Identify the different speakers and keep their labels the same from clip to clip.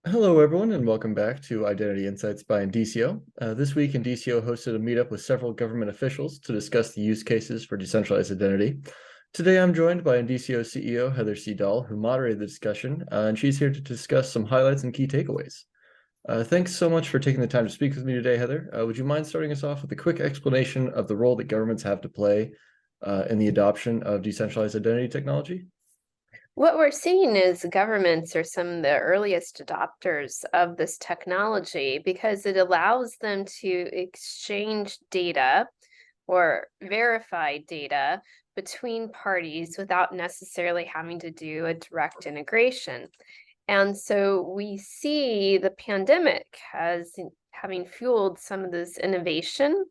Speaker 1: Hello, everyone, and welcome back to Identity Insights by Indicio. This week, Indicio hosted a meetup with several government officials to discuss the use cases for decentralized identity. Today, I'm joined by Indicio CEO Heather C Dahl, who moderated the discussion, and she's here to discuss some highlights and key takeaways. Thanks so much for taking the time to speak with me today, Heather. Would you mind starting us off with a quick explanation of the role that governments have to play in the adoption of decentralized identity technology?
Speaker 2: What we're seeing is governments are some of the earliest adopters of this technology because it allows them to exchange data or verify data between parties without necessarily having to do a direct integration. And so we see the pandemic as having fueled some of this innovation,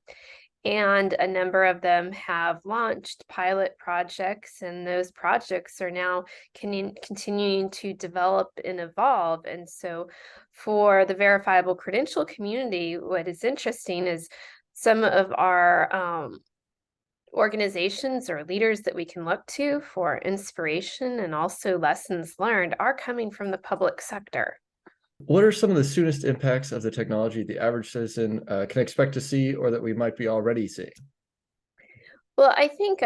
Speaker 2: and a number of them have launched pilot projects, and those projects are now continuing to develop and evolve. And so for the verifiable credential community, what is interesting is some of our organizations or leaders that we can look to for inspiration and also lessons learned are coming from the public sector.
Speaker 1: What are some of the soonest impacts of the technology the average citizen can expect to see or that we might be already seeing?
Speaker 2: Well, I think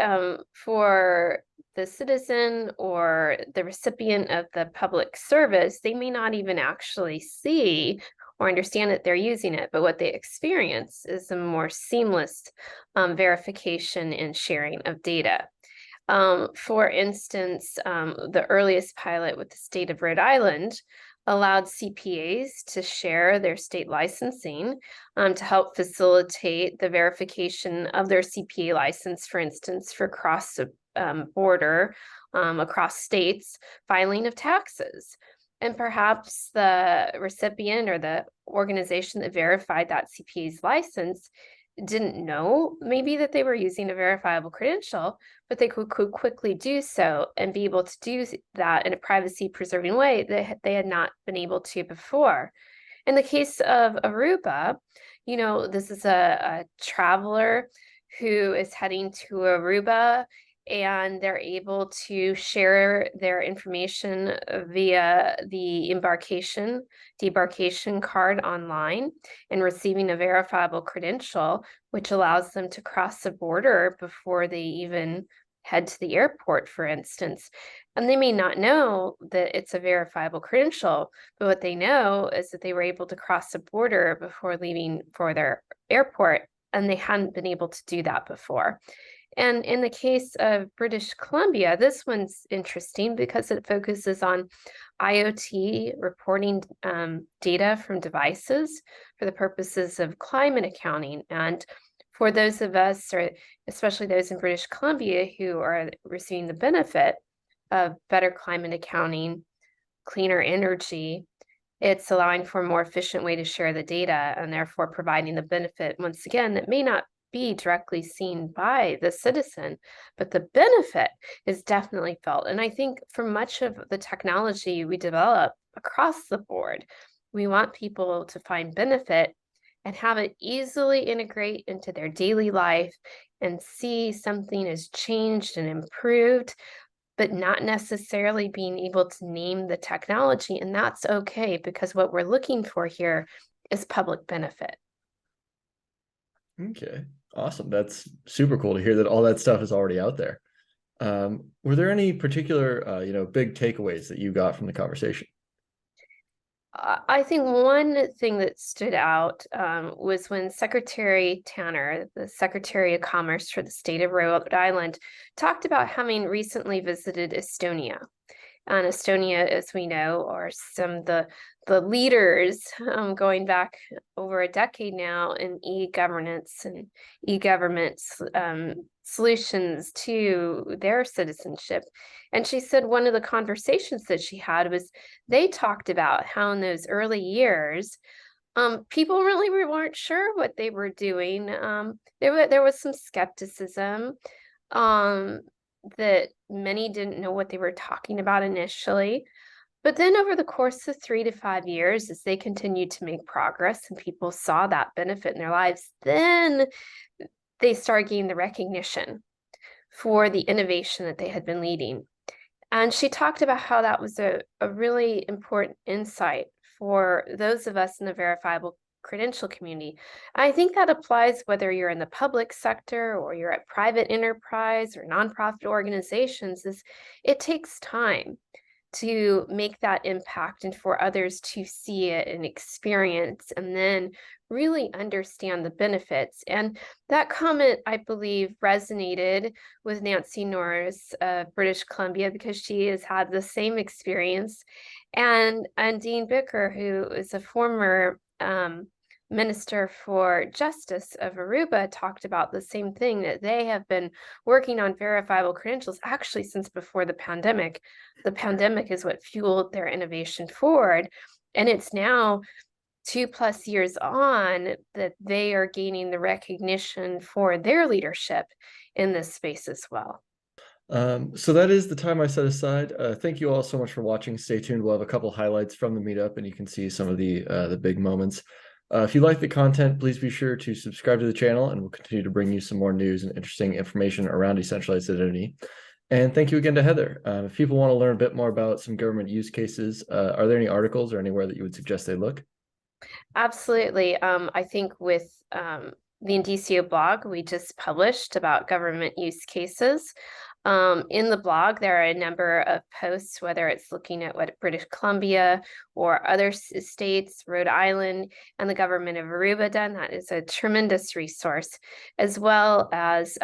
Speaker 2: for the citizen or the recipient of the public service, they may not even actually see or understand that they're using it, but what they experience is a more seamless verification and sharing of data. For instance, the earliest pilot with the state of Rhode Island allowed CPAs to share their state licensing to help facilitate the verification of their CPA license, for instance, for cross border across states filing of taxes. And perhaps the recipient or the organization that verified that CPA's license didn't know maybe that they were using a verifiable credential, but they could quickly do so and be able to do that in a privacy preserving way that they had not been able to before. In the case of Aruba, this is a traveler who is heading to Aruba, and they're able to share their information via the debarkation card online and receiving a verifiable credential, which allows them to cross the border before they even head to the airport, for instance. And they may not know that it's a verifiable credential, but what they know is that they were able to cross the border before leaving for their airport, and they hadn't been able to do that before. And in the case of British Columbia, this one's interesting because it focuses on IoT reporting data from devices for the purposes of climate accounting. And for those of us, or especially those in British Columbia, who are receiving the benefit of better climate accounting, cleaner energy, it's allowing for a more efficient way to share the data and therefore providing the benefit, once again, that may not be directly seen by the citizen, but the benefit is definitely felt. And I think for much of the technology we develop across the board, we want people to find benefit and have it easily integrate into their daily life and see something has changed and improved, but not necessarily being able to name the technology. And that's okay, because what we're looking for here is public benefit.
Speaker 1: Okay, awesome. That's super cool to hear that all that stuff is already out there. Were there any particular, big takeaways that you got from the conversation?
Speaker 2: I think one thing that stood out was when Secretary Tanner, the Secretary of Commerce for the state of Rhode Island, talked about having recently visited Estonia. And Estonia, as we know, are some of the leaders going back over a decade now in e-governance and e-government solutions to their citizenship. And she said one of the conversations that she had was they talked about how in those early years, people really weren't sure what they were doing. There was some skepticism. That many didn't know what they were talking about initially. But then over the course of 3 to 5 years, as they continued to make progress and people saw that benefit in their lives, then they started getting the recognition for the innovation that they had been leading. And she talked about how that was a really important insight for those of us in the verifiable credential community. I think that applies whether you're in the public sector or you're at private enterprise or nonprofit organizations. It takes time to make that impact and for others to see it and experience and then really understand the benefits. And that comment, I believe, resonated with Nancy Norris of British Columbia because she has had the same experience. And Dean Bicker, who is a former Minister for Justice of Aruba, talked about the same thing, that they have been working on verifiable credentials actually since before the pandemic. The pandemic is what fueled their innovation forward. And it's now 2+ years on that they are gaining the recognition for their leadership in this space as well.
Speaker 1: So that is the time I set aside. Thank you all so much for watching. Stay tuned. We'll have a couple highlights from the meetup and you can see some of the big moments. If you like the content, please be sure to subscribe to the channel and we'll continue to bring you some more news and interesting information around decentralized identity. And thank you again to Heather. If people want to learn a bit more about some government use cases, are there any articles or anywhere that you would suggest they look?
Speaker 2: Absolutely. I think with the Indicio blog, we just published about government use cases. In the blog, there are a number of posts, whether it's looking at what British Columbia or other states, Rhode Island, and the government of Aruba done. That is a tremendous resource, as well as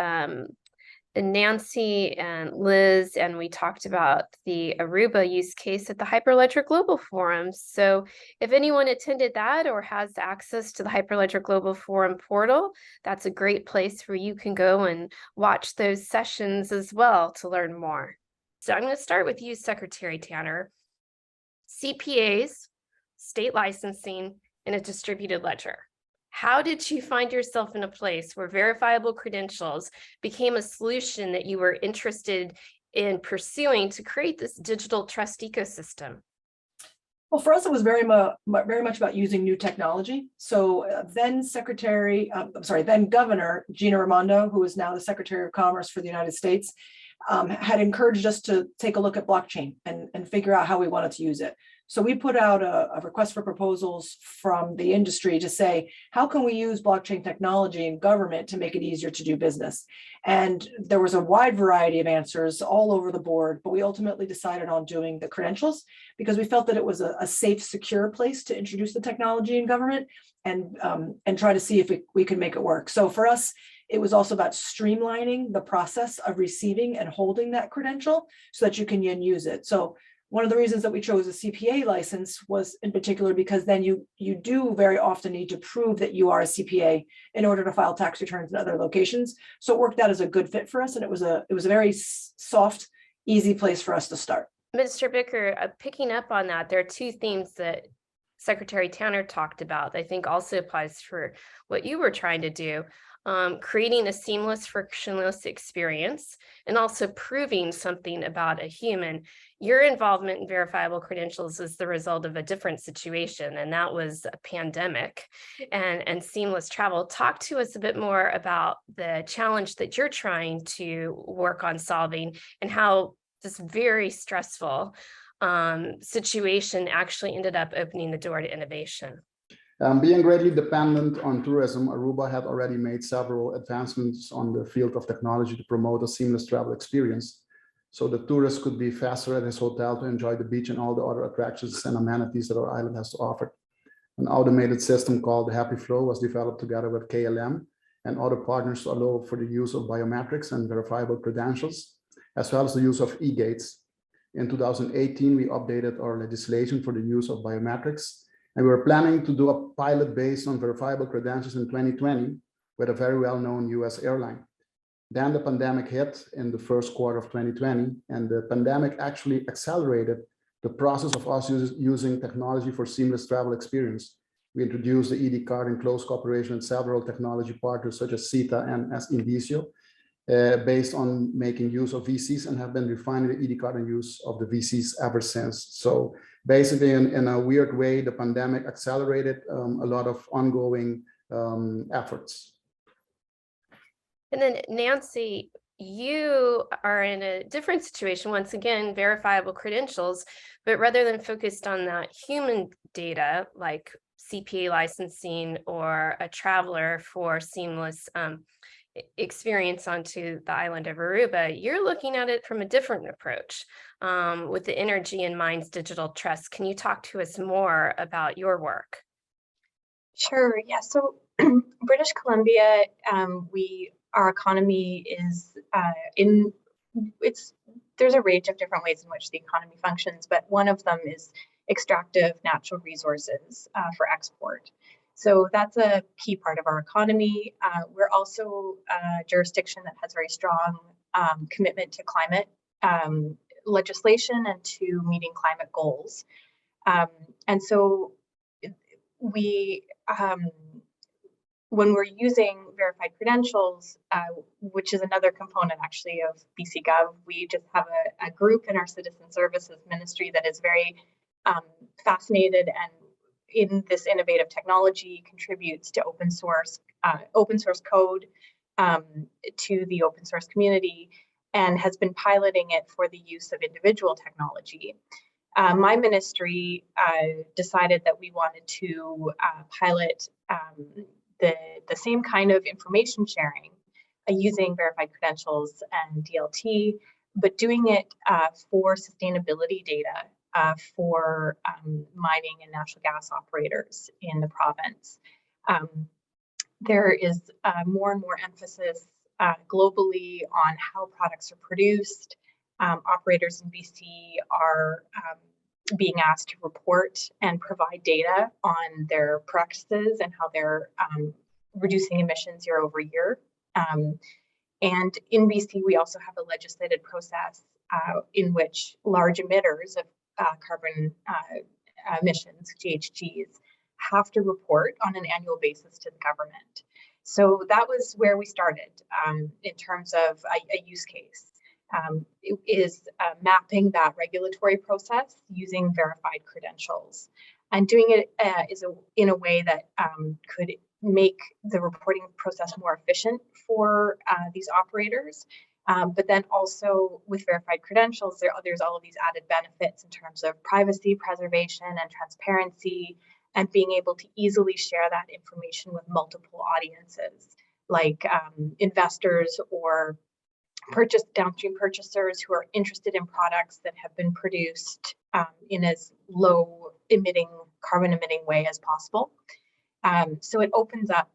Speaker 2: Nancy and Liz, and we talked about the Aruba use case at the Hyperledger Global Forum. So if anyone attended that or has access to the Hyperledger Global Forum portal, that's a great place where you can go and watch those sessions as well to learn more. So I'm going to start with you, Secretary Tanner. CPAs, state licensing, and a distributed ledger. How did you find yourself in a place where verifiable credentials became a solution that you were interested in pursuing to create this digital trust ecosystem?
Speaker 3: Well, for us, it was very much about using new technology. So then Governor Gina Raimondo, who is now the Secretary of Commerce for the United States, had encouraged us to take a look at blockchain and figure out how we wanted to use it. So we put out a request for proposals from the industry to say, how can we use blockchain technology in government to make it easier to do business? And there was a wide variety of answers all over the board, but we ultimately decided on doing the credentials because we felt that it was a safe, secure place to introduce the technology in government and try to see if we could make it work. So for us, it was also about streamlining the process of receiving and holding that credential so that you can then use it. So one of the reasons that we chose a CPA license was in particular because then you do very often need to prove that you are a CPA in order to file tax returns in other locations. So it worked out as a good fit for us, and it was a very soft, easy place for us to start.
Speaker 2: Mr. Bicker, picking up on that, there are two themes that Secretary Tanner talked about that I think also applies for what you were trying to do. Creating a seamless, frictionless experience, and also proving something about a human. Your involvement in verifiable credentials is the result of a different situation, and that was a pandemic and seamless travel. Talk to us a bit more about the challenge that you're trying to work on solving and how this very stressful situation actually ended up opening the door to innovation.
Speaker 4: Being greatly dependent on tourism, Aruba had already made several advancements on the field of technology to promote a seamless travel experience. So the tourist could be faster at his hotel to enjoy the beach and all the other attractions and amenities that our island has to offer. An automated system called the Happy Flow was developed together with KLM and other partners to allow for the use of biometrics and verifiable credentials, as well as the use of e-gates. In 2018, we updated our legislation for the use of biometrics. And we were planning to do a pilot based on verifiable credentials in 2020 with a very well-known US airline. Then the pandemic hit in the first quarter of 2020, and the pandemic actually accelerated the process of us using technology for seamless travel experience. We introduced the ED card in close cooperation with several technology partners such as CETA and as Indicio, based on making use of VCs, and have been refining the ED card and use of the VCs ever since. So basically, in a weird way, the pandemic accelerated a lot of ongoing efforts.
Speaker 2: And then Nancy, you are in a different situation, once again, verifiable credentials, but rather than focused on that human data, like CPA licensing or a traveler for seamless experience onto the island of Aruba, you're looking at it from a different approach with the Energy and Minds Digital Trust. Can you talk to us more about your work?
Speaker 5: Sure. Yeah. So British Columbia, our economy is there's a range of different ways in which the economy functions, but one of them is extractive natural resources for export. So that's a key part of our economy. We're also a jurisdiction that has very strong commitment to climate legislation and to meeting climate goals. And so we when we're using verified credentials, which is another component actually of BC Gov, we just have a group in our Citizen Services Ministry that is very fascinated and in this innovative technology contributes to open source code to the open source community and has been piloting it for the use of individual technology. My ministry decided that we wanted to pilot the same kind of information sharing using verified credentials and DLT, but doing it for sustainability data for mining and natural gas operators in the province. There is more and more emphasis globally on how products are produced. Operators in BC are being asked to report and provide data on their practices and how they're reducing emissions year over year. And in BC, we also have a legislated process in which large emitters of carbon emissions, GHGs, have to report on an annual basis to the government. So that was where we started in terms of a use case. It is mapping that regulatory process using verified credentials and doing it in a way that could make the reporting process more efficient for these operators. But then also with verified credentials, there's all of these added benefits in terms of privacy preservation and transparency and being able to easily share that information with multiple audiences like investors or downstream purchasers who are interested in products that have been produced in as low carbon emitting way as possible. So it opens up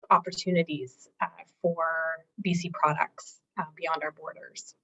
Speaker 5: opportunities for BC products beyond our borders.